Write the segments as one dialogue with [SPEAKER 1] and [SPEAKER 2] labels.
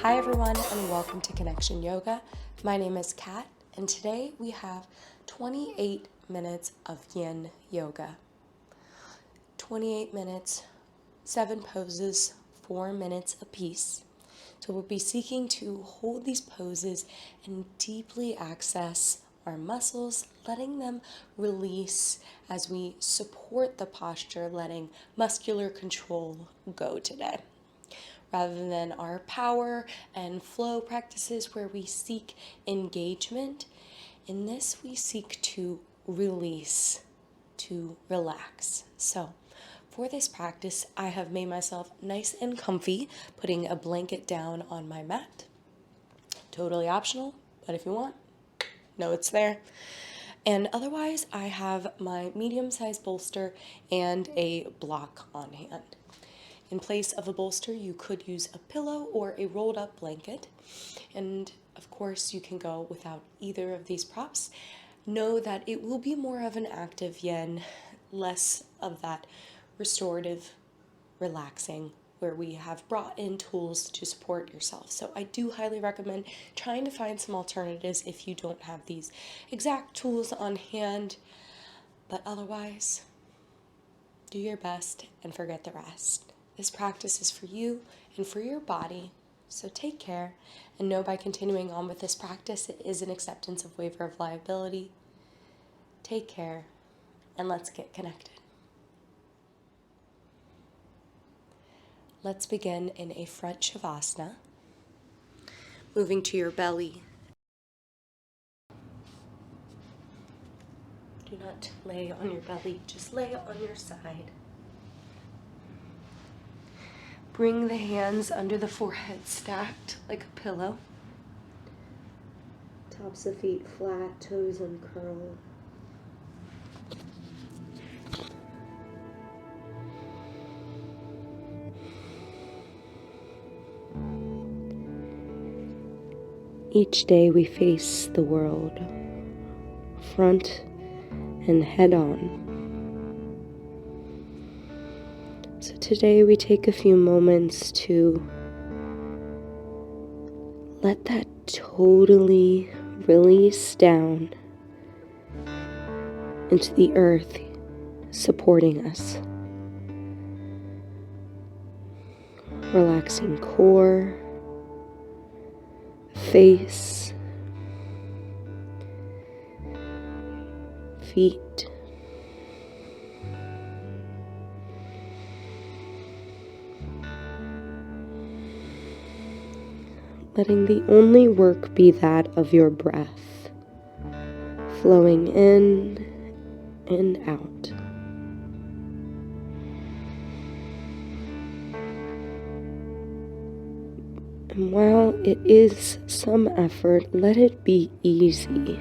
[SPEAKER 1] Hi everyone and welcome to Connection Yoga. My name is Cat and today we have 28 minutes of yin yoga. 28 minutes, 7 poses, 4 minutes apiece. So we'll be seeking to hold these poses and deeply access our muscles, letting them release as we support the posture, letting muscular control go today. Rather than our power and flow practices where we seek engagement, in this we seek to release, to relax. So for this practice, I have made myself nice and comfy, putting a blanket down on my mat. Totally optional, but if you want, know it's there. And otherwise, I have my medium-sized bolster and a block on hand. In place of a bolster, you could use a pillow or a rolled up blanket. And of course, you can go without either of these props. Know that it will be more of an active yin, less of that restorative, relaxing, where we have brought in tools to support yourself. So I do highly recommend trying to find some alternatives if you don't have these exact tools on hand. But otherwise, do your best and forget the rest. This practice is for you and for your body, so take care and know by continuing on with this practice, it is an acceptance of waiver of liability. Take care and let's get connected. Let's begin in a front Savasana, moving to your belly. Do not lay on your belly, just lay on your side. Bring the hands under the forehead stacked like a pillow. Tops of feet flat, toes uncurled. Each day we face the world, front and head on. So today we take a few moments to let that totally release down into the earth supporting us. Relaxing core, face, feet. Letting the only work be that of your breath, flowing in and out. And while it is some effort, let it be easy.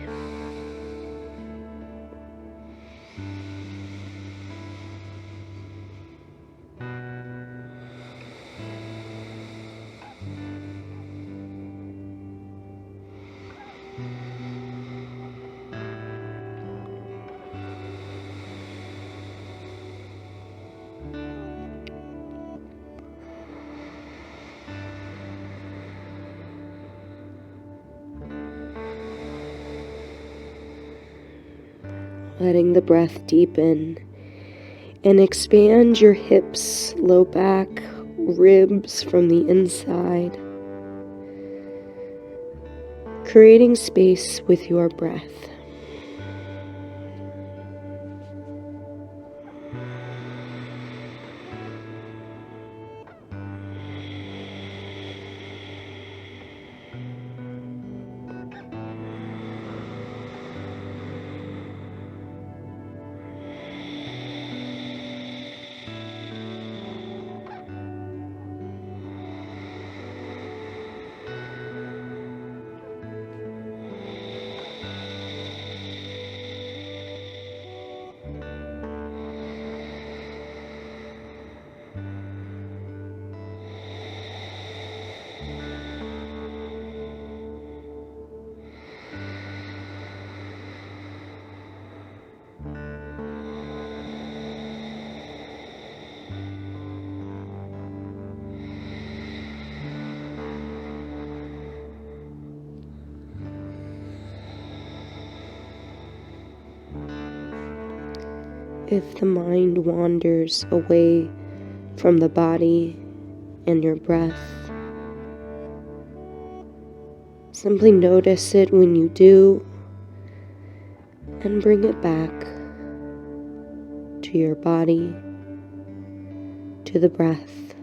[SPEAKER 1] Letting the breath deepen and expand your hips, low back, ribs from the inside, creating space with your breath. if the mind wanders away from the body and your breath, simply notice it when you do and bring it back to your body, to the breath.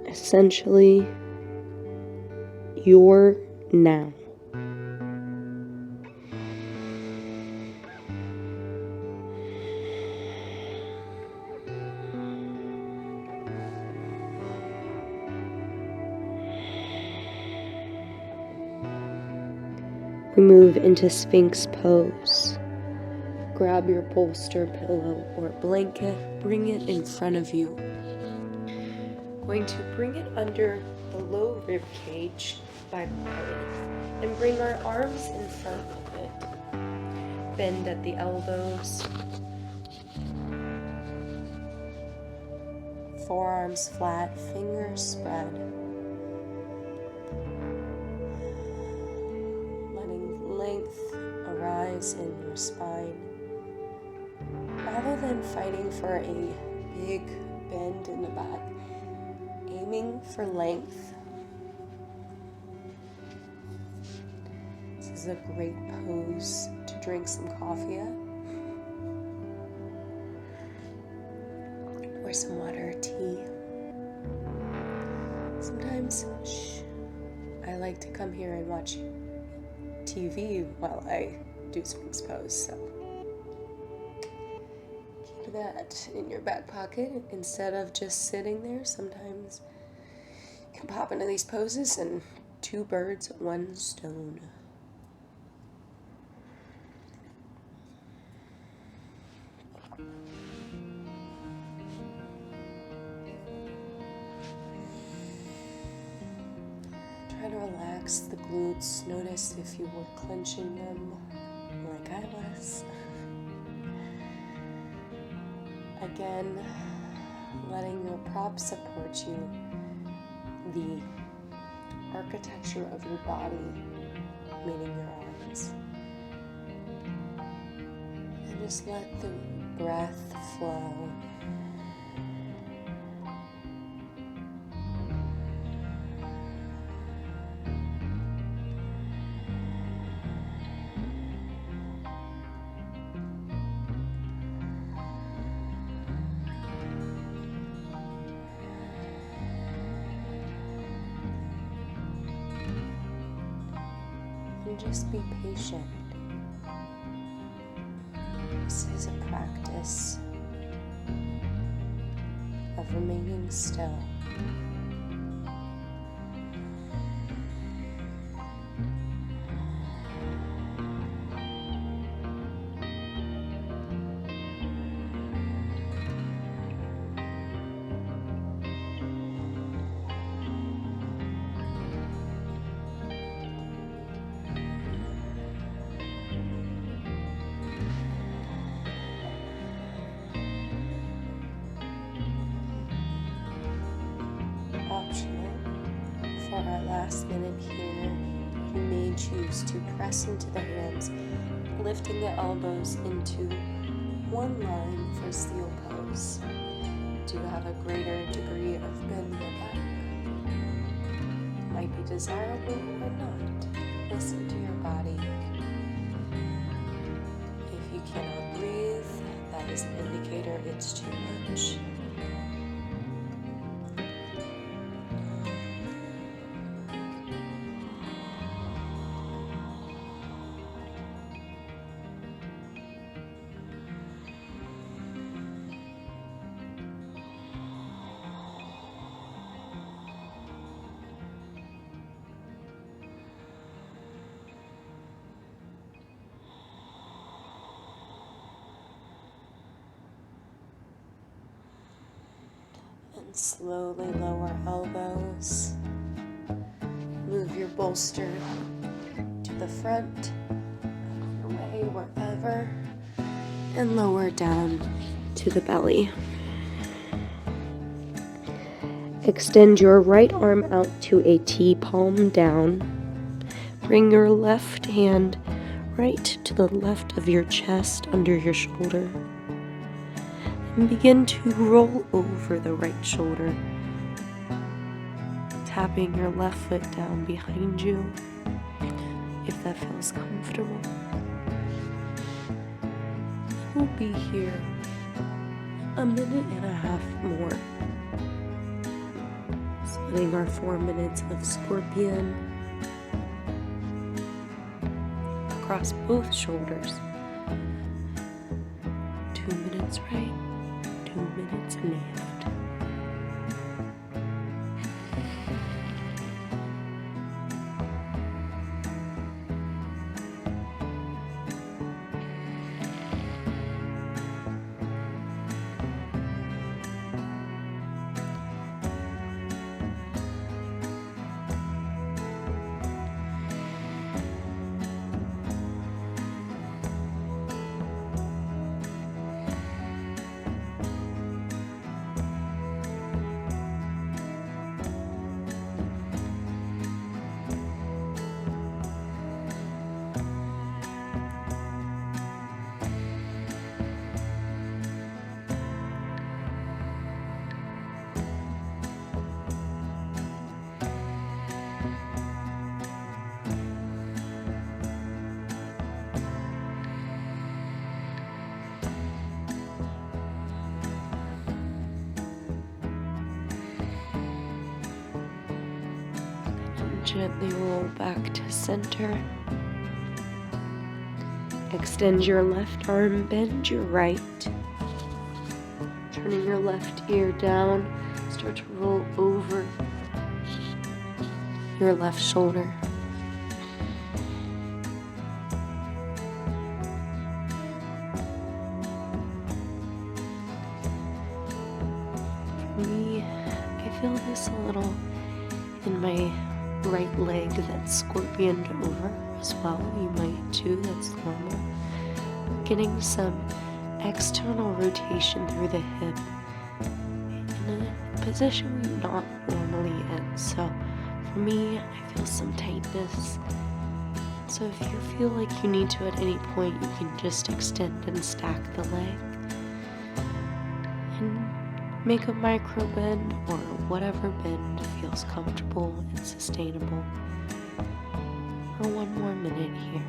[SPEAKER 1] Essentially, you're now. We move into Sphinx pose. Grab your bolster, pillow, or blanket, bring it in front of you. Going to bring it under the low rib cage by the belly and bring our arms in front of it. Bend at the elbows. Forearms flat, fingers spread. Letting length arise in your spine. Rather than fighting for a big bend in the back, aiming for length. This is a great pose to drink some coffee at, or some water or tea. Sometimes, I like to come here and watch TV while I do Sphinx pose, so keep that in your back pocket instead of just sitting there. Sometimes you can pop into these poses and 2 birds, 1 stone. Try to relax the glutes. Notice if you were clenching them like I was. Again, letting your prop support you, the architecture of your body, meaning your arms. And just let the breath flow. And just be patient. This is a practice of remaining still. For our last minute here, you may choose to press into the hands, lifting the elbows into one line for seal pose. Do have a greater degree of bend in the back. Might be desirable or not. Listen to your body. If you cannot breathe, that is an indicator it's too much. And slowly lower elbows. Move your bolster to the front, your way wherever, and lower down to the belly. Extend your right arm out to a T, palm down. Bring your left hand right to the left of your chest under your shoulder. And begin to roll over the right shoulder, tapping your left foot down behind you if that feels comfortable. We'll be here a minute and a half more, splitting our 4 minutes of scorpion across both shoulders. 2 minutes right, 2 minutes left. Gently roll back to center. Extend your left arm, bend your right. Turning your left ear down, start to roll over your left shoulder. For me, I feel this a little in my right leg that's scorpioned over as well. You might too, that's normal. Getting some external rotation through the hip in a position you're not normally in. So for me, I feel some tightness. So if you feel like you need to at any point, you can just extend and stack the leg and make a micro bend or whatever bend feels comfortable and sustainable for 1 more minute here.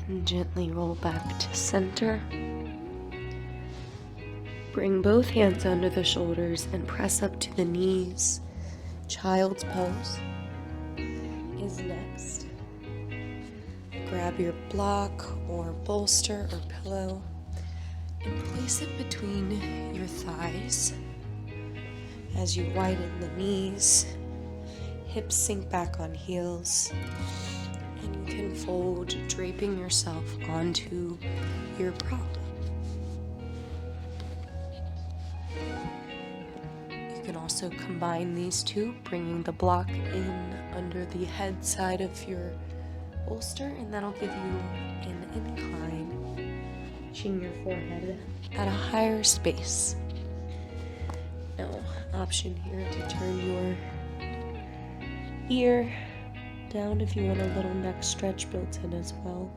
[SPEAKER 1] And gently roll back to center. Bring both hands under the shoulders and press up to the knees. Child's pose is next. Grab your block or bolster or pillow and place it between your thighs as you widen the knees. Hips sink back on heels. And you can fold, draping yourself onto your prop. You can also combine these two, bringing the block in under the head side of your bolster, and that'll give you an incline, reaching your forehead at a higher space. Now, option here to turn your ear down if you want a little neck stretch built in as well.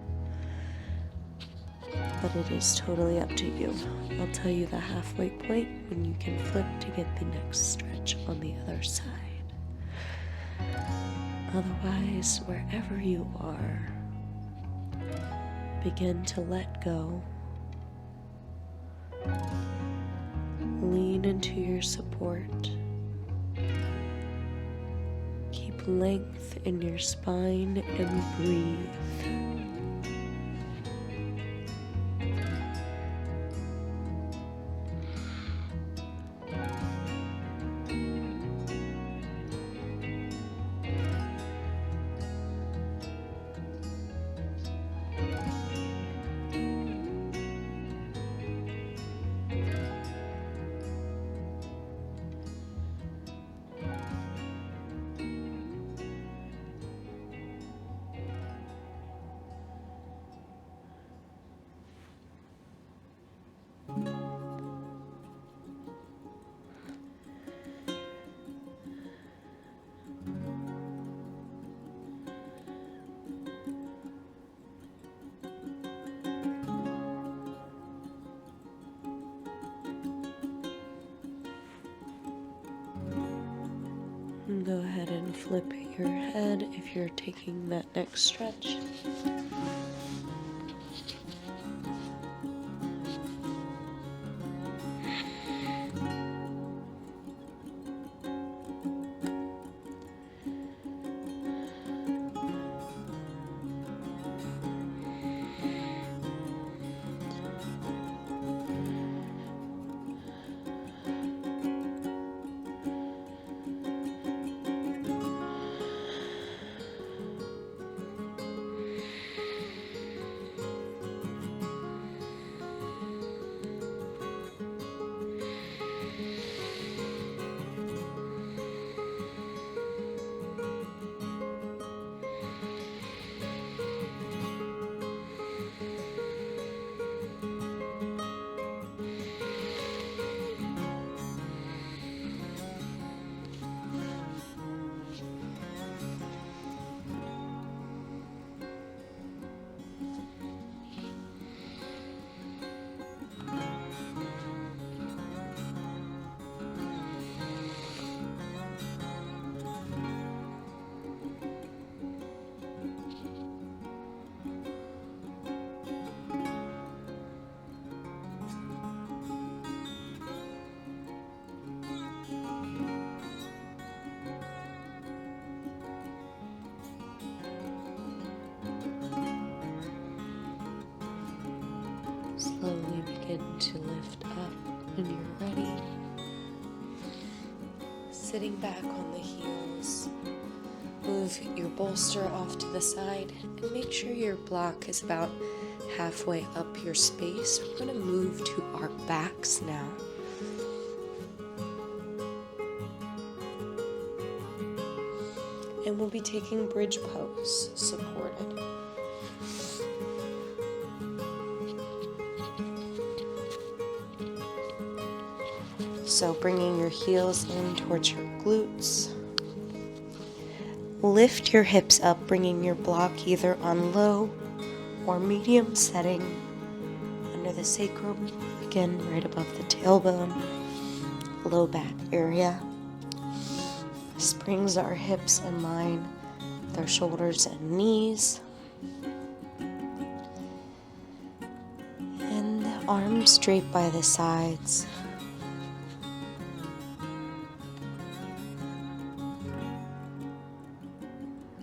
[SPEAKER 1] But it is totally up to you. I'll tell you the halfway point when you can flip to get the next stretch on the other side. Otherwise, wherever you are, begin to let go lean into your support. Keep length in your spine and breathe. Go ahead and flip your head if you're taking that next stretch. Slowly begin to lift up when you're ready. Sitting back on the heels, move your bolster off to the side and make sure your block is about halfway up your space. We're going to move to our backs now. And we'll be taking bridge pose, supported. So bringing your heels in towards your glutes. Lift your hips up, bringing your block either on low or medium setting under the sacrum, again right above the tailbone, low back area. This brings our hips in line with our shoulders and knees. And the arms straight by the sides.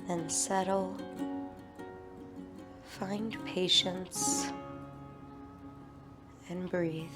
[SPEAKER 1] Then settle, find patience, and breathe.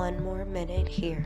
[SPEAKER 1] one more minute here.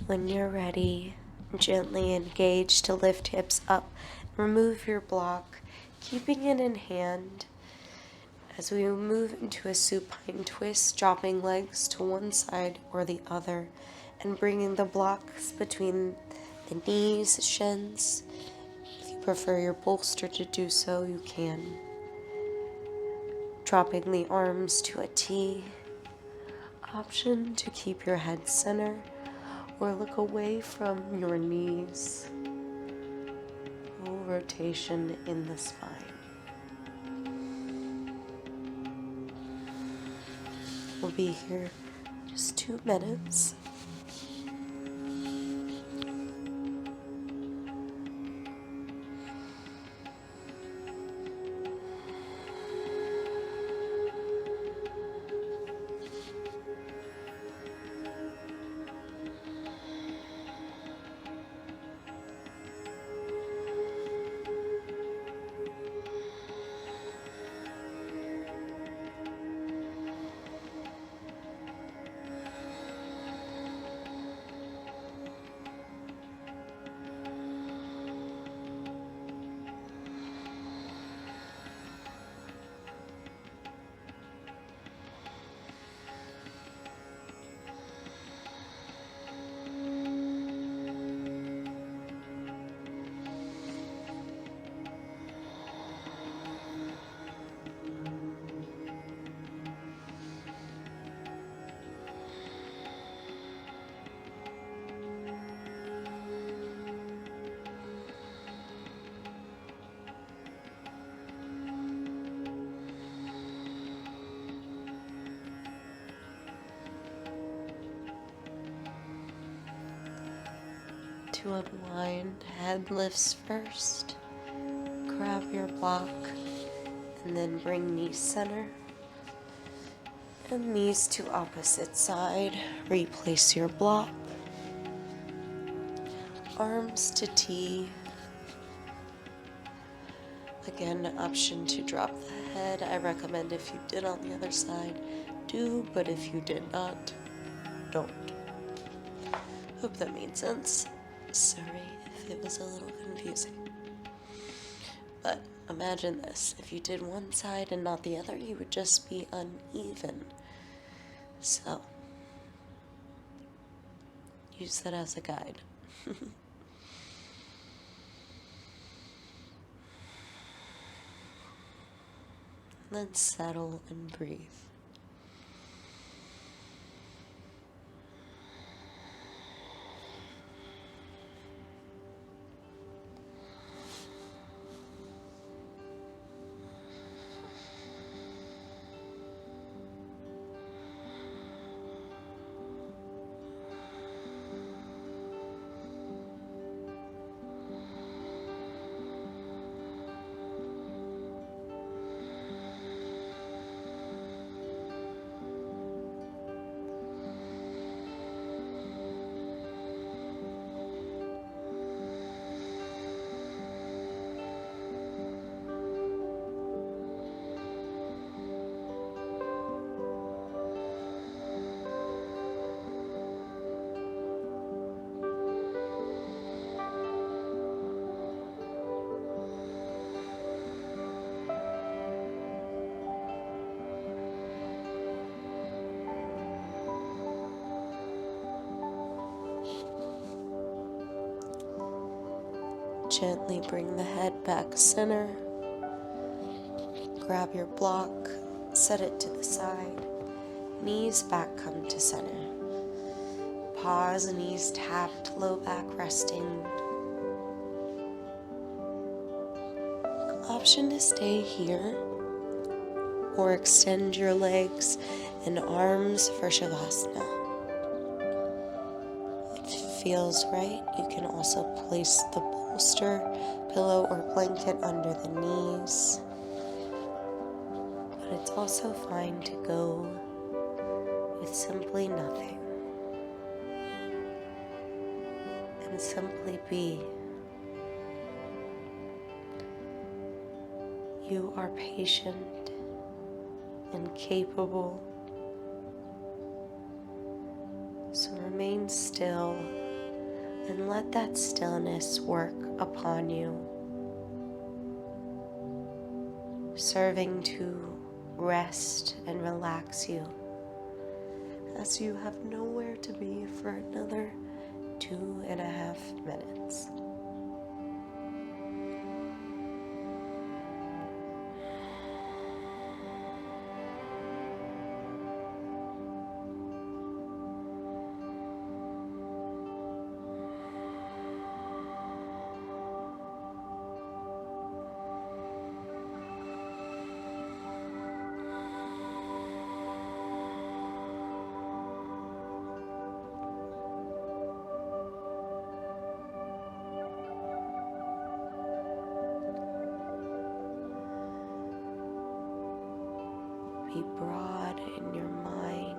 [SPEAKER 1] When you're ready, gently engage to lift hips up. Remove your block, keeping it in hand as we move into a supine twist, dropping legs to one side or the other and bringing the blocks between the knees, shins. If you prefer your bolster to do so, you can. Dropping the arms to a T. Option to keep your head center or look away from your knees. Full rotation in the spine. We'll be here just 2 minutes. To unwind, head lifts first. Grab your block and then bring knees center. And knees to opposite side. Replace your block. Arms to T. Again, option to drop the head. I recommend if you did on the other side, do, but if you did not, don't. Hope that made sense. Sorry if it was a little confusing. But imagine this, if you did one side and not the other, you would just be uneven. So, use that as a guide. Then settle and breathe. Gently bring the head back center. Grab your block, set it to the side. Knees back come to center. Pause, knees tapped, low back resting. Option to stay here or extend your legs and arms for Savasana. If it feels right, you can also place the bolster, pillow, or blanket under the knees. But it's also fine to go with simply nothing and simply be. You are patient and capable, so remain still and let that stillness work upon you, serving to rest and relax you as you have nowhere to be for another 2.5 minutes. Be broad in your mind.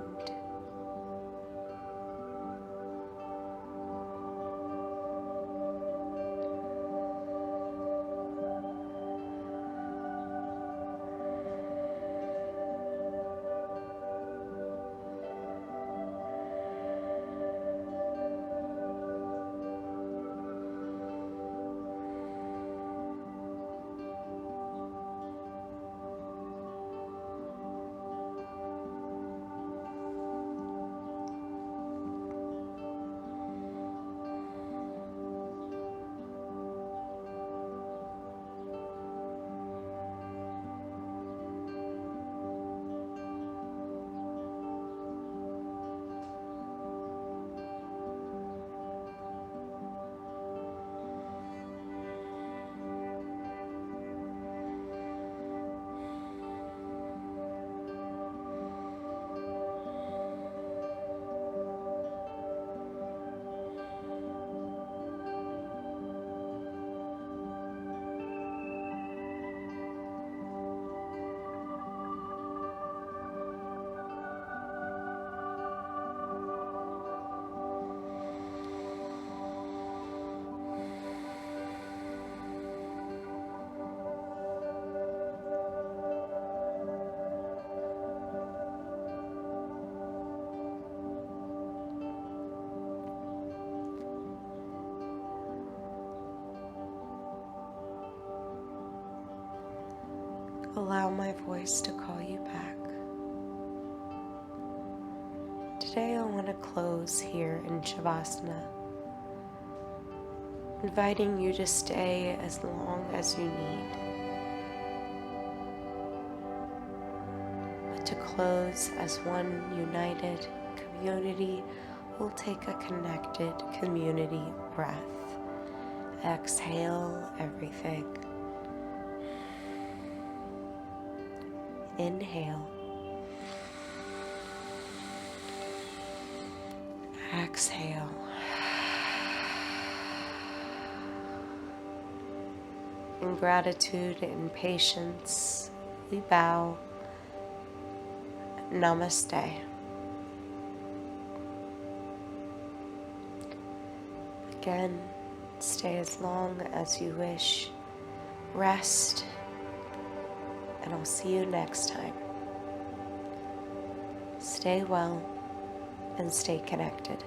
[SPEAKER 1] Allow my voice to call you back. Today I want to close here in Savasana, inviting you to stay as long as you need. But to close as one united community, we'll take a connected community breath. Exhale everything. Inhale. Exhale. In gratitude and patience, we bow. Namaste. Again, stay as long as you wish. Rest. And I'll see you next time. Stay well and stay connected.